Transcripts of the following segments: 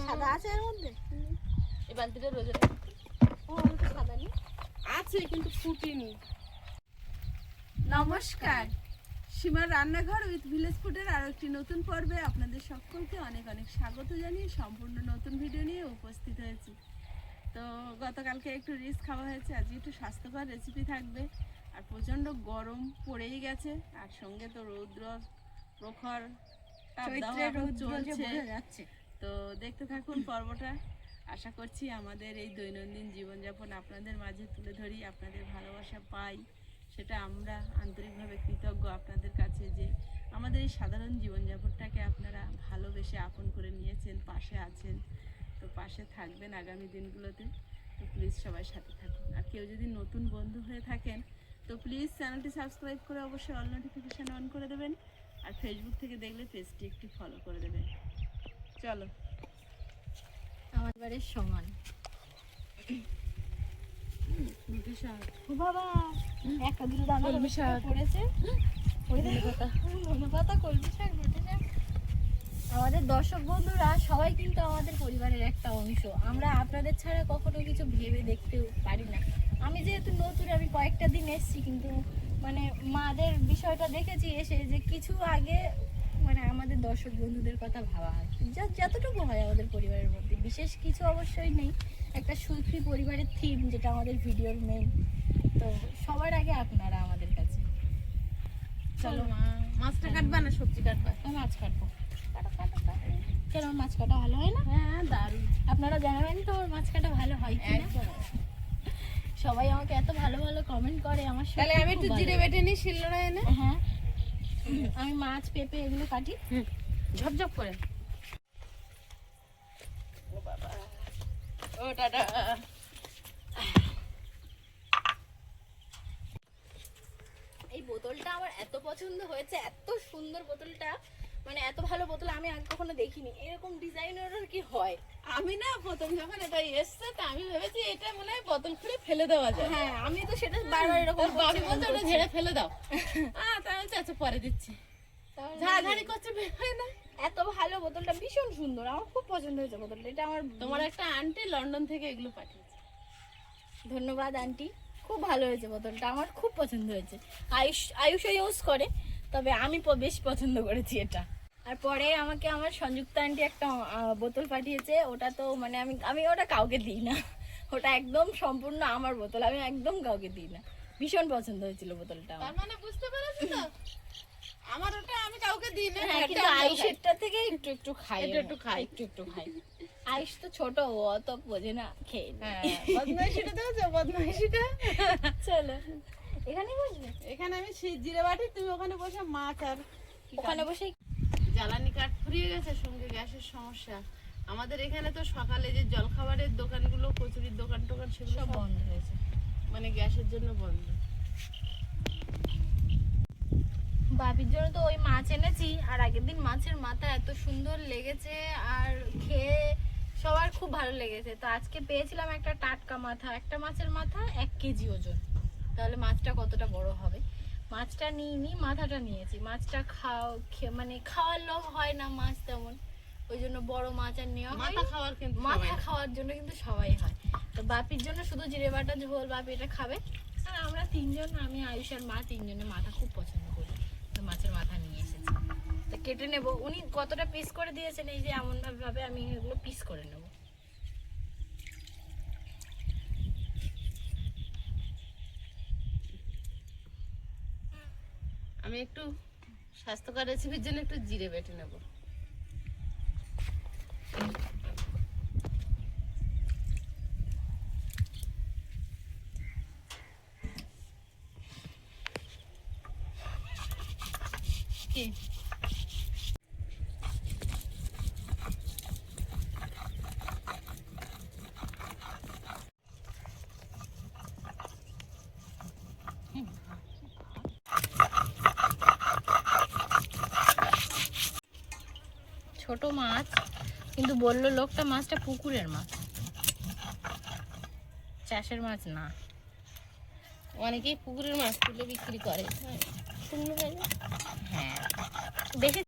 সাদা আছে এর মধ্যে? এই বালতিটা রোজে সাদা নেই আছে কিন্তু ফুটেনি। নমস্কার, সীমার রান্নাঘর উইথ ভিলেজ ফুডের আরো একটি নতুন পর্বে আপনাদের সকলকে অনেক অনেক স্বাগত জানিয়ে সম্পূর্ণ নতুন ভিডিও নিয়ে উপস্থিত হয়েছি। তো গতকালকে একটু রিচ খাওয়া হয়েছে, আজকে একটু স্বাস্থ্যকর রেসিপি থাকবে। আর প্রচণ্ড গরম পড়েই গেছে, আর সঙ্গে তো রৌদ্র প্রখর তাপদাহ এখন চলছে। তো দেখতে থাকুন পর্বটা। আশা করছি আমাদের এই দৈনন্দিন জীবনযাপন আপনাদের মাঝে তুলে ধরি, আপনাদের ভালোবাসা পাই, সেটা আমরা আন্তরিকভাবে কৃতজ্ঞ আপনাদের কাছে যে আমাদের এই সাধারণ জীবনযাপনটাকে আপনারা ভালোবেসে আপন করে নিয়েছেন, পাশে আছেন। তো পাশে থাকবেন আগামী দিনগুলোতে। তো প্লিজ সবাই সাথে থাকুন। আর কেউ যদি নতুন বন্ধু হয়ে থাকেন তো প্লিজ চ্যানেলটি সাবস্ক্রাইব করে অবশ্যই অল নোটিফিকেশান অন করে দেবেন। আর ফেসবুক থেকে দেখলে পেজটি একটু ফলো করে দেবেন। চলো, আমার বাড়ির সমান বাবা একটা দুটো দানা কলমি শাক পড়েছে, আমাদের দর্শক বন্ধুরা সবাই কিন্তু আমাদের পরিবারের একটা অংশ। আমরা আপনাদের ছাড়া কখনো কিছু ভেবে দেখতেও পারি না। আমি যেহেতু নতুন, আমি কয়েকটা দিন এসেছি, কিন্তু মানে মাদের বিষয়টা দেখেছি এসে যে কিছু আগে মানে আমাদের দর্শক বন্ধুদের কথা ভাবা হয়, যতটুকু হয় আমাদের পরিবারের মধ্যে। বিশেষ কিছু অবশ্যই নেই, একটা সুখী পরিবারের থিম যেটা আমাদের ভিডিওর মেইন। তো সবার আগে আপনারা আমাদের কাছে। চলো মাছটা কাটবা না সবজি কাটবা? আমি মাছ কাটবো। কেন মাছ কাটা ভালো হয় না? হ্যাঁ দারুণ। আপনারা জানাবেন তো আমার মাছ কাটা ভালো হয় কি না। সবাই আমাকে এত ভালো ভালো কমেন্ট করে, আমার তাহলে আমি একটু জিরে বেটে নিই শিলনোড়া এনে। হ্যাঁ, আমি মাছ পেঁপে এগুলো কাটি ঝপঝপ করে। ও বাবা, ও টাটা। এই বোতলটা আমার এত পছন্দ হয়েছে, এত সুন্দর বোতলটা, মানে এত ভালো বোতল আমি আগে কখনো দেখিনি। এরকম ডিজাইনের কি হয়? আমি না প্রথম যখন এটা এসছে তা আমি ভেবেছি এটা মনে হয় বোতল খুলে ফেলে দেওয়া যায়। হ্যাঁ, আমি তো সেটা বারবার এরকম বাবি বলতে ওটা ঝেড়ে ফেলে দাও। তাই আমি আচ্ছা পরে দিচ্ছি। ঝাড়াঝাড়ি করছে বের হয় না। এত ভালো বোতলটা, ভীষণ সুন্দর, আমার খুব পছন্দ হয়েছে বোতলটা। এটা আমার তোমার একটা আন্টি লন্ডন থেকে এগুলো পাঠিয়েছে। ধন্যবাদ আন্টি, খুব ভালো হয়েছে বোতলটা, আমার খুব পছন্দ হয়েছে। আয়ুষও ইউজ করে, তবে আমি বেশ পছন্দ করেছি এটা। আর পরে আমাকে আমার সংযুক্তা আন্টি একটা বোতল পাঠিয়েছে, ওটা তো মানে আমি ওটা কাউকে দিই না, ওটা একদম সম্পূর্ণ আমার বোতল, আমি একদম কাউকে দিই না। ভীষণ পছন্দ হয়েছিল বোতলটা। তার মানে বুঝতে পেরেছো তো, আমার ওটা আমি কাউকে দিই না। হ্যাঁ, কিন্তু আয়ুষেরটা থেকে একটু একটু খাই, একটু খাই। আয়ুষ তো ছোট, ও অত বোঝে না, খেয়ে নেয়। বদমাইশিটা দেখো, বদমাইশিটা। চলো এখানে বসবে, এখানে আমি সেই জিরে বাটি, তুমি ওখানে বসে মাছ আর ওখানে বসে। জ্বালানি কাঠ ফুরিয়ে গেছে, সঙ্গে গ্যাসের সমস্যা। আমাদের এখানে তো সকালে যে জলখাবারের দোকানগুলো, কচুরির দোকান টোকান, সেগুলো সব বন্ধ হয়েছে, মানে গ্যাসের জন্য বন্ধ। বাপির জন্য তো ওই মাছ এনেছি, আর আগের দিন মাছের মাথা এত সুন্দর লেগেছে, আর খেয়ে সবার খুব ভালো লেগেছে। তো আজকে পেয়েছিলাম একটা টাটকা মাথা, একটা মাছের মাথা 1 কেজি ওজন। তাহলে মাছটা কতটা বড় হবে। মাছটা নিইনি, মাথাটা নিয়েছি। মাছটা মানে খাওয়ার লোক হয় না মাছ তেমন, ওই জন্য বড় মাছ আর নেওয়া হয়। মাথা খাওয়ার জন্য কিন্তু সবাই হয়। তো বাপির জন্য শুধু জিরে বাটা ঝোল, বাপি এটা খাবে। আর আমরা তিনজন, আমি আয়ুষ আর মা, তিনজনের মাথা খুব পছন্দ করি। তো মাছের মাথা নিয়ে এসেছি, তো কেটে নেব। উনি কতটা পিস করে দিয়েছেন, এই যে এমন ভাবে আমি এগুলো পিস করে নেব। আমি একটু স্বাস্থ্যকর রেসিপির জন্য একটু জিরে বেটে নেব। কি ছোট মাছ, কিন্তু বললো লোকটা মাছটা পুকুরের মাছ, চাষের মাছ না। অনেকেই পুকুরের মাছ তুলে বিক্রি করে, হ্যাঁ দেখে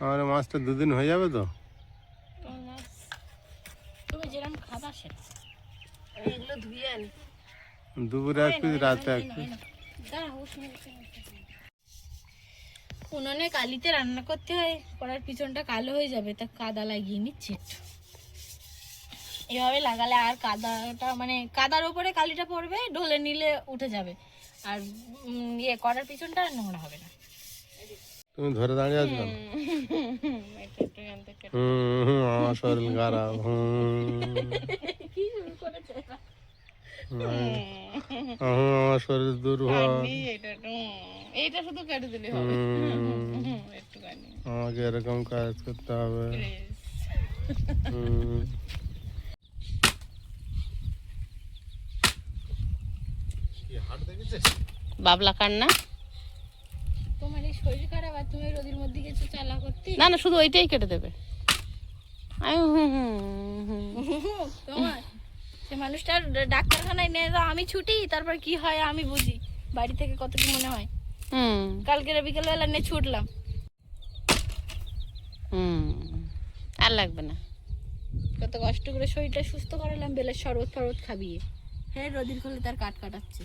আমার মাছটা দুদিন হয়ে যাবে তো? তুমি যেরকম খাবা সেটা। এগুলো ধুয়ে আনি। দুপুরে এক পিস, রাতে এক পিস। উনুনে কালিতে রান্না করতে হয়, কড়ার পিছনটা কালো হয়ে যাবে, তা কাদা লাগিয়ে নিচ্ছি একটু। এভাবে লাগালে আর কাদাটা মানে কাদার উপরে কালিটা পড়বে, ঢলে নিলে উঠে যাবে, আর কড়ার পিছনটা আর নোংরা হবে না। তুমি ধরে দাঁড়িয়ে আছো কেন? আমার শরীর খারাপ। কি শুরু করেছে এরা? আমার শরীর দুর্বল। এইটা শুধু কেটে দিলে হবে একটুখানি। আমাকে এরকম কাজ করতে হবে। বাবলা কান্না। তোমার এই শরীর খারাপ আর তুমি রোদের মধ্যে গেছো চালা করতে? না না, শুধু ওইটাই কেটে দেবে। তোমার সে মানুষটার ডাক্তারখানায় নিয়ে যাও, আমি ছুটি, তারপর কি হয় আমি বুঝি, বাড়ি থেকে কত কি মনে হয়। কালকে বিকেলবেলা নিয়ে ছুটলাম। আর লাগবে না। কত কষ্ট করে শরীরটা সুস্থ করালাম, বেলের শরবত ফরবত খাবিয়ে, হ্যাঁ রোদির খোলে তার কাট কাটাচ্ছে।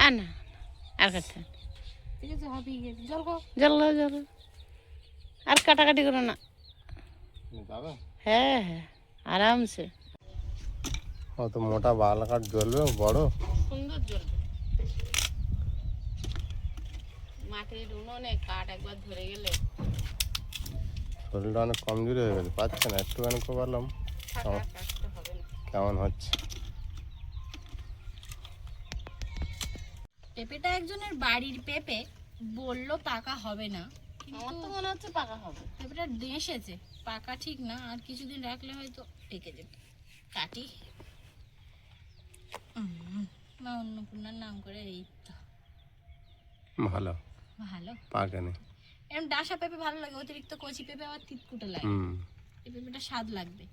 আর না, আর কাটতে ঠিক আছে, হাবিয়ে গেছে, জল খাও। জল জল, আর কাটাকাটি করো না। হ্যাঁ হ্যাঁ, আরামসে। অত মোটা বাল কাঠ জ্বলবে, বড় সুন্দর জ্বলবে। মাটির উনুনে কাঠ একবার ধরে গেলে শরীরটা অনেক কমজোরি হয়ে গেছে, পাচ্ছে না, একটুখানি পারলাম। কাটতে হবে না। কেমন হচ্ছে? পেঁপেটা একজনের বাড়ির পেঁপে, বললো পাকা হবে না, আমার তো মনে হচ্ছে পাকা হবে। পেঁপেটা ডেসেছে, পাকা ঠিক না, আর কিছুদিন রাখলে হয়তো পেকে যাবে। কাটি মা অন্নপূর্ণার নাম করে, এই তো ভালো, ভালো পাকেনি। এরকম ডাসা পেঁপে ভালো লাগে, অতিরিক্ত কচি পেঁপে আবার তিতকুটে লাগে। এই পেঁপেটা স্বাদ লাগবে।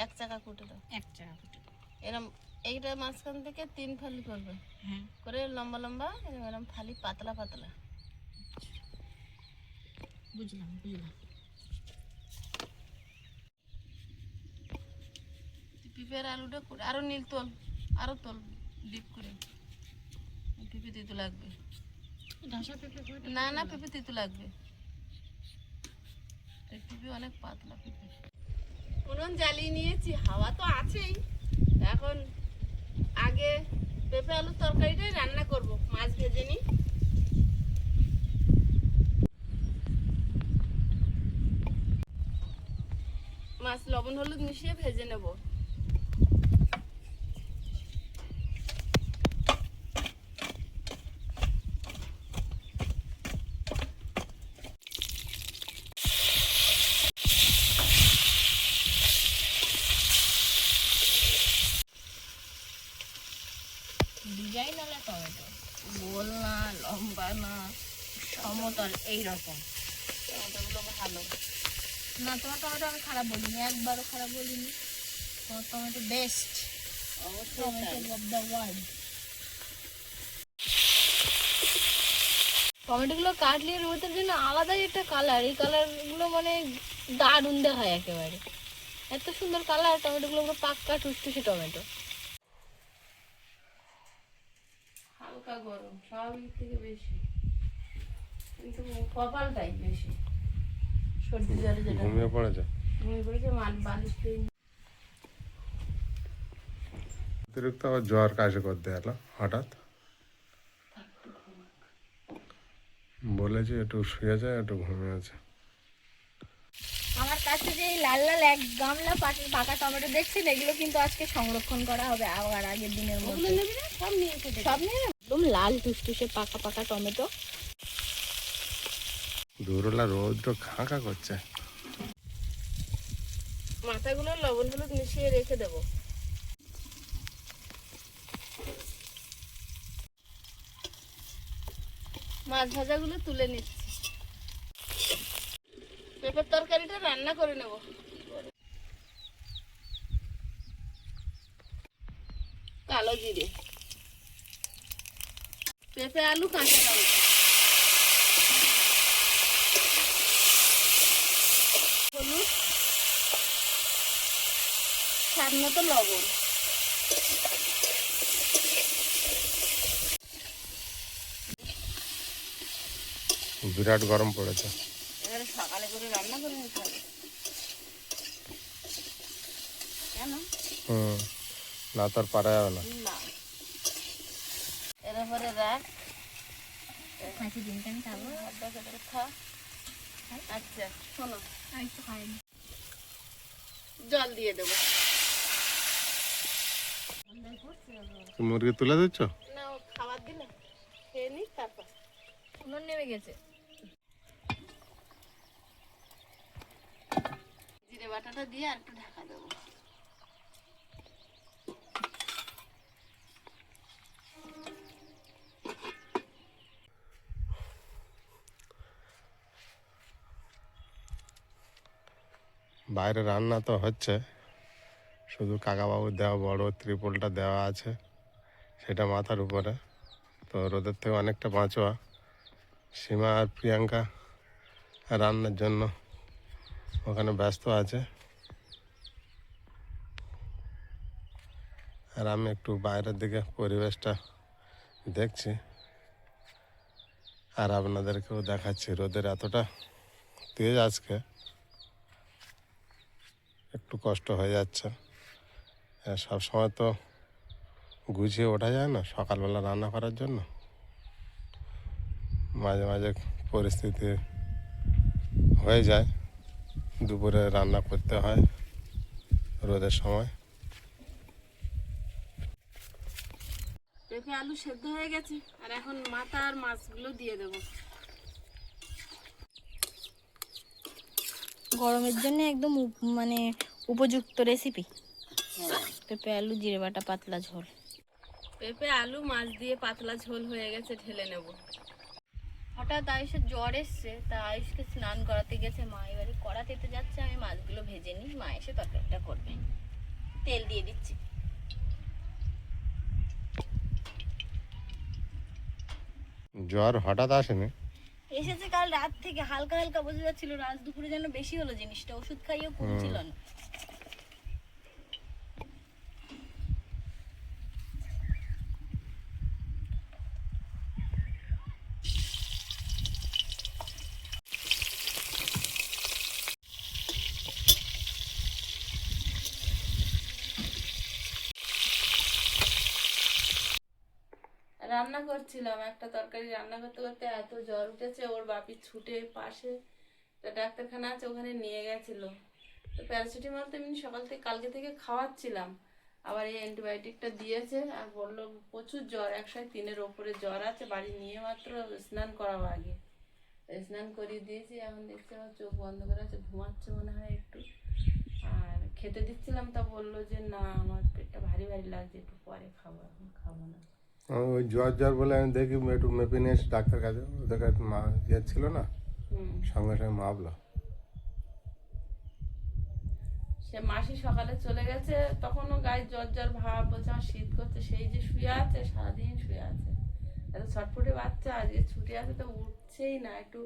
এক চাকা কুটে দাও, এক চাকা কুটে দাও। এরম এইটা মাঝখান থেকে 3 ফালি করবে, হ্যাঁ করে লম্বা লম্বা এরম ফালি পাতলা পাতলা। বুঝলাম বুঝলাম। পিঁপের আলুটা করে আরো নীল তোল, আরো তোল ডিপ করে। পিঁপে তিতো লাগবে ডাসা পেঁপে করে না, না পেঁপে তিতো লাগবে। পিঁপে অনেক পাতলা পিঁপে। উনুন জ্বালিয়ে নিয়েছি, হাওয়া তো আছেই। এখন আগে পেঁপে আলুর তরকারিটাই রান্না করব, মাছ ভেজে নিই। মাছ লবণ হলুদ মিশিয়ে ভেজে নেব। ডিজাইন হলে টমেটো, গোল না লম্বা না সমতল এইরকম। টমেটোগুলো ভালো না, তোমার টমেটো আমি খারাপ বলিনি, একবারও খারাপ বলিনি। তোমার tomato best, tomato of the world. টমেটোগুলো কাটলে এর ভেতর জন্য আলাদাই একটা কালার, এই কালারগুলো মানে দারুণ দেখায় একেবারে, এত সুন্দর কালার। টমেটোগুলো পুরো পাক্কা টুসটুসে টমেটো। হালকা গরম, স্বাভাবিক থেকে বেশি, কিন্তু কপালটাই বেশি। সর্দি জ্বরে যেটা ঘুমিয়ে পড়েছে, ঘুমিয়ে পড়েছে, বালিশ পেয়ে। অতিরিক্ত আবার জ্বর কাশি করতে গেল হঠাৎ। বলেছি একটু শুয়ে যায়, একটু ঘুমিয়ে আছে। আমার কাছে যে এই লাল লাল এক গামলা পাকা টমেটো দেখছেন, এগুলো কিন্তু আজকে সংরক্ষণ করা হবে আবার আগের দিনের মধ্যে। সব নিয়ে এসে সব নিয়ে একদম লাল টুসটুসে পাকা পাকা টমেটো। দুপুরবেলা রোদটা খাঁকা করছে। মাথাগুলো লবণ হলুদ মিশিয়ে রেখে দেবো। মাছ ভাজাগুলো তুলে নিচ্ছি। পেঁপের তরকারিটা রান্না করে নেব। কালো জিরে, পেঁপে, আলু, কাঁচা লঙ্কা, হলুদ, স্বাদ মতো লবণ। বিরাট গরম পড়েছে। এবারে সকালে করে রান্না করে নিতে হবে। কেন? না তোর পারা যাবে না। না, এর উপরে রাখ। আজকে দিনটা আমি খাবো। খা। আচ্ছা শোনো, আমি তো খাইনি। জল দিয়ে দেবো। মুরগি তুলে দিচ্ছ? না, ও খাবার দিলে খেয়ে নি, তারপর উনুন নেমে গেছে। জিরে বাটাটা দিয়ে আর একটু ঢাকা দেবো। বাইরে রান্না তো হচ্ছে, শুধু কাকাবাবুর দেওয়া বড় ত্রিপলটা দেওয়া আছে, সেটা মাথার উপরে। তো রোদের থেকে অনেকটা বাঁচোয়া। সীমা আর প্রিয়াঙ্কা রান্নার জন্য ওখানে ব্যস্ত আছে, আর আমি একটু বাইরের দিকে পরিবেশটা দেখছি আর আপনাদেরকেও দেখাচ্ছি। রোদের এতটা তেজ আজকে, একটু কষ্ট হয়ে যাচ্ছে। সব সময় তো গুছিয়ে ওঠা যায় না সকালবেলা রান্না করার জন্য, মাঝে মাঝে পরিস্থিতি হয়ে যায় দুপুরে রান্না করতে হয় রোদের সময়। পেঁপে আলু সেদ্ধ হয়ে গেছে, আর এখন মাথা আর মাছগুলো দিয়ে দেবো। গরমের জন্য একদম মানে উপযুক্ত রেসিপি। পেঁপে আলু জিরে বাটা পাতলা ঝোল। পেঁপে আলু মাছ দিয়ে পাতলা ঝোল হয়ে গেছে, ঢেলে নেব। হঠাৎ আয়ুষের জ্বর এসছে, তা আয়ুষকে স্নান করাতে গেছে মা। এবারে কড়াতে যাচ্ছে, আমি মাছগুলো ভেজে নিই, মা এসে তরকারিটা করবে। তেল দিয়ে দিচ্ছি। জ্বর হঠাৎ আসেনি, এসেছে কাল রাত থেকে, হালকা হালকা বোঝা যাচ্ছিল। রাত দুপুরে যেন বেশি হলো জিনিসটা, ওষুধ খাইয়েও কমছিল না। রান্না করছিলাম, একটা তরকারি রান্না করতে করতে এত জ্বর উঠেছে, ওর বাপি ছুটে পাশে একটা ডাক্তারখানা আছে, ওখানে নিয়ে গেছিল। তো প্যারাসিটামল তো এমনি সকাল থেকে কালকে থেকে খাওয়াচ্ছিলাম, আবার এই অ্যান্টিবায়োটিকটা দিয়েছে, আর বললো প্রচুর জ্বর, 103-এর ওপরে জ্বর আছে। বাড়ি নিয়ে মাত্র স্নান করাবো, আগে স্নান করিয়ে দিয়েছি। এখন দেখছি আমার চোখ বন্ধ করে আছে, ঘুমাচ্ছে মনে হয় একটু। আর খেতে দিচ্ছিলাম, তা বললো যে না, আমার পেটটা ভারী ভারী লাগছে, একটু পরে খাবো, এখন খাবো না। ওই জ্বর জ্বর বলে আমি দেখি একটু মেপে নিয়ে এসে ডাক্তার কাছে, ওদের কাছে মা ইয়ে ছিল না, সঙ্গে সঙ্গে মাপলো। সে মাসি সকালে চলে গেছে, তখনও গায়ে জ্বর জ্বর ভাব, বলছে আমার শীত করছে। সেই যে শুয়ে আছে, সারাদিন শুয়ে আছে, এত ছটফটে বাচ্চা। আজকে ছুটি আছে তো উঠছেই না। একটু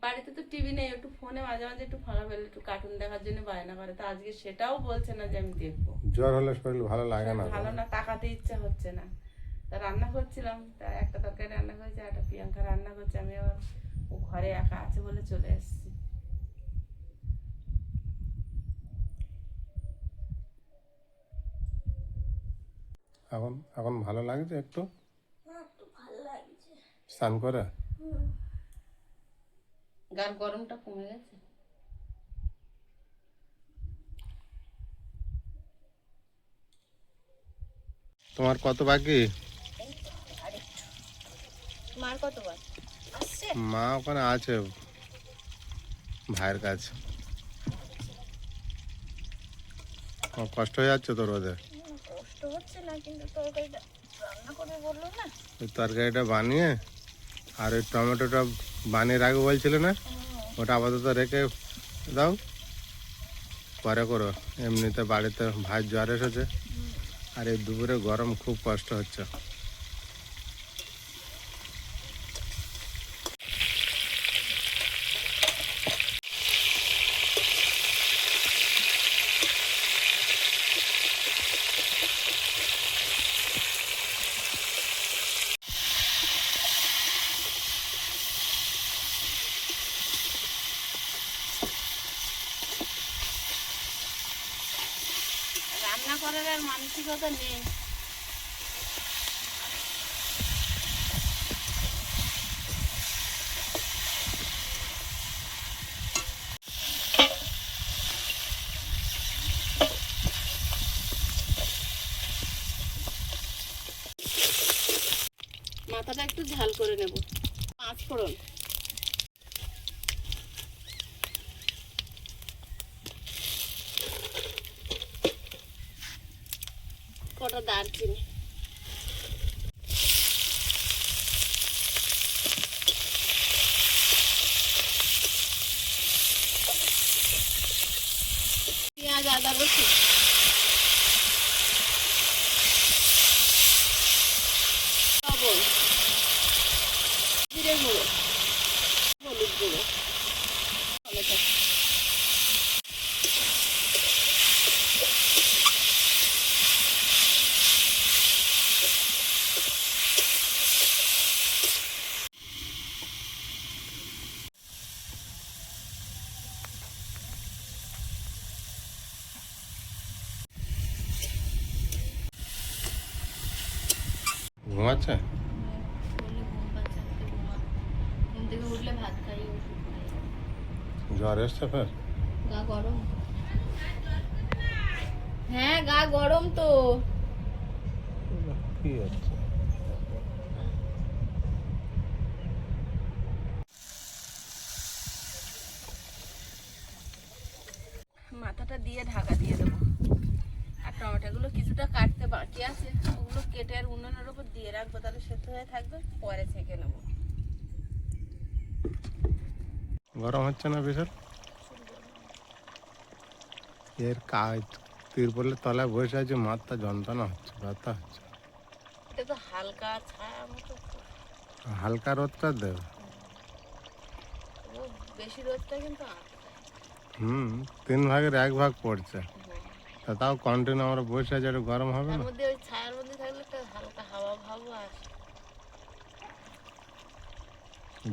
বাড়িতে তো টিভি নেই, একটু ফোনে মাঝে মাঝে একটু ফাঁকা পেলে একটু কার্টুন দেখার জন্য বায়না করে। তো আজকে সেটাও বলছে না যে আমি দেখবো। জ্বর হলে শরীর ভালো লাগে না, ভালো না, তাকাতে ইচ্ছা হচ্ছে না। তা রান্না করছিলাম, তা একটা তরকারি রান্না করেছে, একটা প্রিয়াঙ্কা রান্না করছে। আমি আবার ও ঘরে একা আছে বলে চলে এসেছি। এখন এখন ভালো লাগছে একটু, ভালো লাগছে। স্নান করে গার গরমটা কমে গেছে। তোমার কত বাকি? মার কতবার আসছে? মা ওখানে আছে ভাইয়ের কাছে। কষ্ট হয়ে যাচ্ছে তোর ওদের? কষ্ট হচ্ছে না, কিন্তু তরকারিটা রান্না করবে বললো না। ওই তরকারিটা বানিয়ে আর ওই টমেটোটা বানিয়ে রাখবো বলছিলে না, ওটা আপাতত রেখে দাও, পরে করো। এমনিতে বাড়িতে ভাই জ্বর এসেছে, আর এই দুপুরে গরম খুব কষ্ট হচ্ছে। রান্না করার আর মানসিকতা নেই। মাথাটা একটু ঝাল করে নেব। 5 ফোড়ন, কটা দারচিনি, পেঁয়াজ, আদা, রসুন, লবণ, জিরে গুঁড়ো, হলুদ গুঁড়ো, টমেটো। ঘুমাচ্ছে? বললে ঘুম পাচ্ছে না, তুই ঘুমা। ঘুম থেকে উঠলে ভাত খাই, ওষুধ খাই। জ্বর এসছে ফের? গা গরম। হ্যাঁ, গা গরম তো। কি হচ্ছে? মাথাটা দিয়ে ঢাকা দিয়ে দেবো। আর টমেটোগুলো কিছুটা কাটতে বাকি আছে, ওগুলো কেটে আর উনুনের উপর দিয়ে রাখবো, তাহলে সেদ্ধ হয়ে থাকবে, পরে ছেঁকে নেবো। গরম হচ্ছে না বিশাল? এর কাজ তিরপলের তলায় বসে আছে, মাথা যন্ত্রণা হচ্ছে, ব্যথা হচ্ছে। এটা তো হালকা ছায়া মতো, হালকা রোদটা দেবে। ও বেশি রোদটা কিন্তু আটকায়। 3 ভাগের 1 ভাগ পড়ছে, তা তাও কন্টিনিউ আমরা বসে আছি, একটু গরম হবে তার না? মধ্যে ওই ছায়ার মধ্যে থাকলে একটা হালকা হাওয়া ভাবও আসে।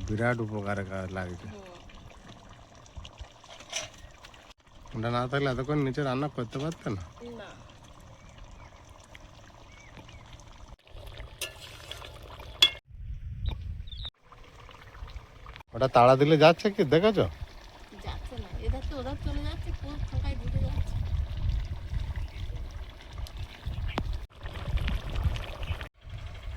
বিরাট উপকারে লাগছে। ওটা না থাকলে এতক্ষণ নিচে রান্না করতে পারতে না। না, ওটা তাড়া দিলে যাচ্ছে কি দেখেছো? যাচ্ছে না, এধার তো ওধার চলে যাচ্ছে, খুব ফাঁকায় ঢুকে যাচ্ছে।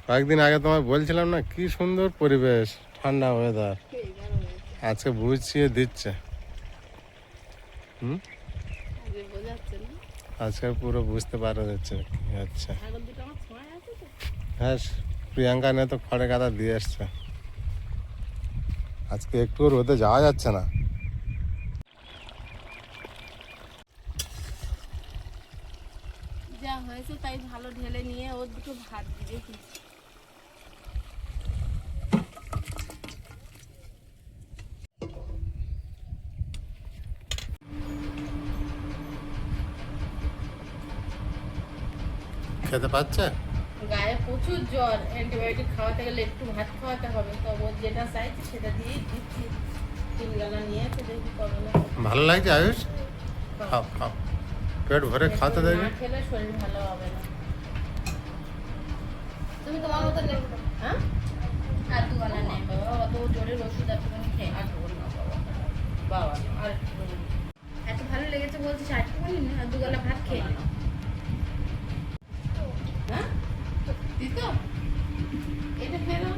কয়েকদিন আগে তোমায় বলছিলাম না কি সুন্দর পরিবেশ, ঠান্ডা ওয়েদার, এইবার হয়েছে, আজকে বুঝিয়ে দিচ্ছে। আগে বোঝাচ্ছে না। আজকে পুরো বুঝতে পারা যাচ্ছে কি হচ্ছে। ছাগল দুটো আমার ছোঁয়া আছে তো। হ্যাঁ, প্রিয়াঙ্কা নিয়ে তো খড়ে কাদা দিয়ে এসছে। আজকে একটু রোদে যাওয়া যাচ্ছে না। যা হয়েছে তাই ভালো ঢেলে নিয়ে ওর দুটো ভাত দিয়ে দেখি। খেতে পাচ্ছে? গায়ে প্রচুর জ্বর, অ্যান্টিবায়োটিক খাওয়াতে গেলে একটু ভাত খাওয়াতে হবে, তো ওর যেটা চাইছে সেটা দিয়েই দিচ্ছি। 3 গালা নিয়েছে, দেখি কবে না। ভালো লাগছে আয়ুষ? খাও খাও, পেট ভরে খাওয়াতে দেবে। না খেলে শরীর ভালো হবে না। তুমি তোমার মতো নেবে। হ্যাঁ, আর 2 গলা নেই। বাবা অত জোরের ওষুধ আর তুমি খেয়ে আর দেবো না বাবা। বাবা আর এত ভালো লেগেছে বলছিস, আটটুখানি না, আর 2 গলা ভাত খেয়ে নে। হ্যাঁ দিত এটা খেয়ে নাও।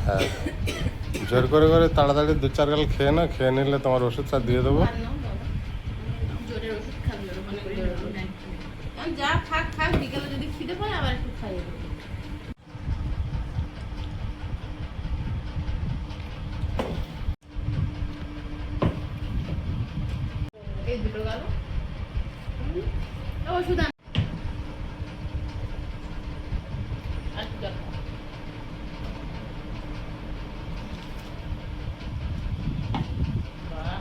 হ্যাঁ, জোর করে করে তাড়াতাড়ি 2-4 গাল খেয়ে না, খেয়ে নিলে তোমার ওষুধটা দিয়ে দেবো। আর নাও বাবা, জোরের ওষুধ খাবি, ওর মানে করে নাও। যা থাক থাক, বিকেলে যদি খিদে পায় আবার একটু খাইয়ে দেবো। এই দুটো গেল ওষুধ আর একটু জল খাও। বাহ,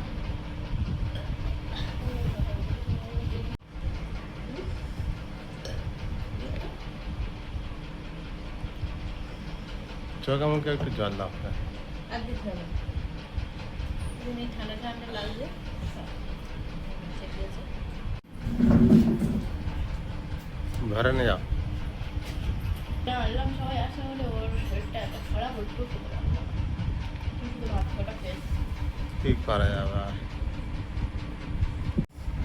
চোখে মুখে একটু জল দাও। আর দিতে হবে না। এমনি ঠান্ডা ঠান্ডা লাগবে। ঠিক আছে। ঘরে নিয়ে যাও। জানলাম সবাই আসা হলে ওর শরীরটা এত খারাপ, একটু খেতে পারবো না। শুধু ভাত কটা খেয়েছি। কি করা যাবে আর?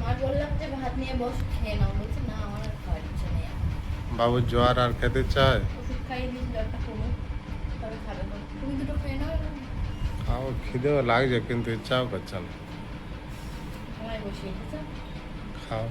মা বললাম যে ভাত নিয়ে বস, খেয়ে নাও। বলছে না, আমার আর খাওয়ার ইচ্ছে নেই এখন। বাবুর জ্বর আর খেতে চায়। ওষুধ খাইয়ে দিয়েছি, জ্বরটা কমুক, তবে খাবে না। তুমি দুটো খেয়ে নাও, খাও, খিদেও লাগছে কিন্তু ইচ্ছাও করছে না। সময় বসিয়ে দিচ্ছ। খাও।